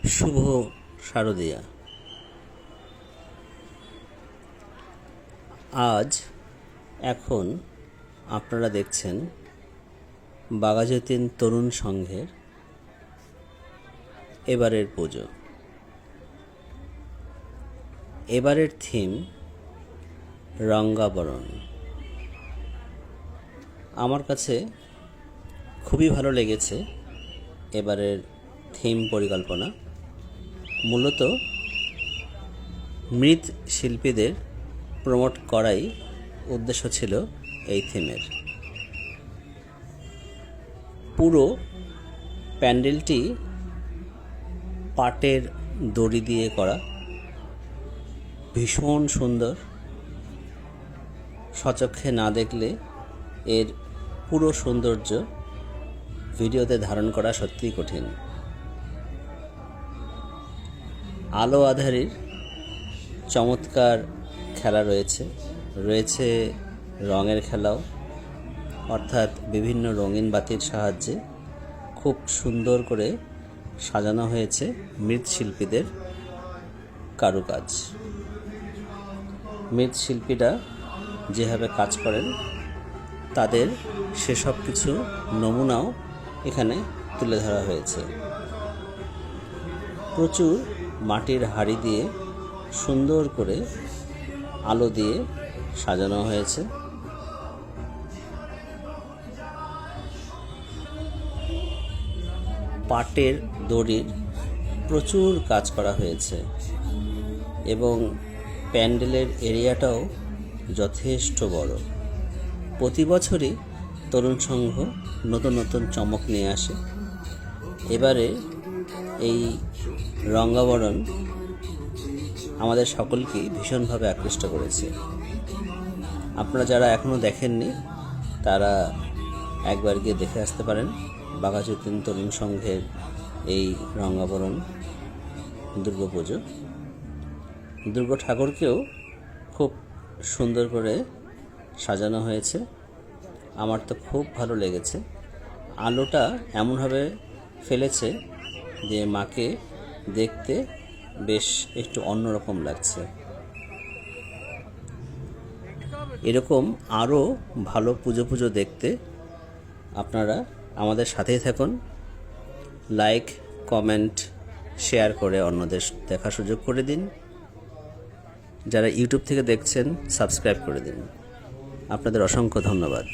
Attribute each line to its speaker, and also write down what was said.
Speaker 1: শুভ শারদিয়া। আজ এখন আপনারা দেখছেন বাঘাযতীন তরুণ সংঘের এবারের পুজো। এবারের থিম রঙ্গাবরণ। আমার কাছে খুবই ভালো লেগেছে এবারের থিম পরিকল্পনা। মূলত মৃৎ শিল্পীদের প্রমোট করাই উদ্দেশ্য ছিল এই থিমের। পুরো প্যান্ডেলটি পাটের দড়ি দিয়ে করা, ভীষণ সুন্দর। সচক্ষে না দেখলে এর পুরো সৌন্দর্য ভিডিওতে ধারণ করা সত্যিই কঠিন। আলো আঁধারির চমৎকার খেলা রয়েছে রঙের খেলাও, অর্থাৎ বিভিন্ন রঙিন বাতির সাহায্যে খুব সুন্দর করে সাজানো হয়েছে মৃৎশিল্পীদের কারুকাজ। মৃৎশিল্পীরা যেভাবে কাজ করেন তাদের সেসব কিছু নমুনাও এখানে তুলে ধরা হয়েছে। প্রচুর মাটির হাঁড়ি দিয়ে সুন্দর করে আলো দিয়ে সাজানো হয়েছে। পাটের দড়ির প্রচুর কাজ করা হয়েছে এবং প্যান্ডেলের এরিয়াটাও যথেষ্ট বড়। প্রতি বছরই তরুণ সংঘ নতুন নতুন চমক নিয়ে আসে। এবারে এই রঙ্গাবরণ আমাদের সকলকেই ভীষণভাবে আকৃষ্ট করেছে। আপনারা যারা এখনও দেখেননি তারা একবার গিয়ে দেখে আসতে পারেন বাঘাযতীন তরুণ সংঘের এই রঙ্গাবরণ দুর্গাপুজো। দুর্গা ঠাকুরকেও খুব সুন্দর করে সাজানো হয়েছে। আমার তো খুব ভালো লেগেছে। আলোটা এমনভাবে ফেলেছে যে মাকে দেখতে বেশ একটু অন্যরকম লাগছে। এরকম আরও ভালো পুজো দেখতে আপনারা আমাদের সাথেই থাকুন। লাইক, কমেন্ট, শেয়ার করে অন্যদের দেখার সুযোগ করে দিন। যারা ইউটিউব থেকে দেখছেন সাবস্ক্রাইব করে দিন। আপনাদের অসংখ্য ধন্যবাদ।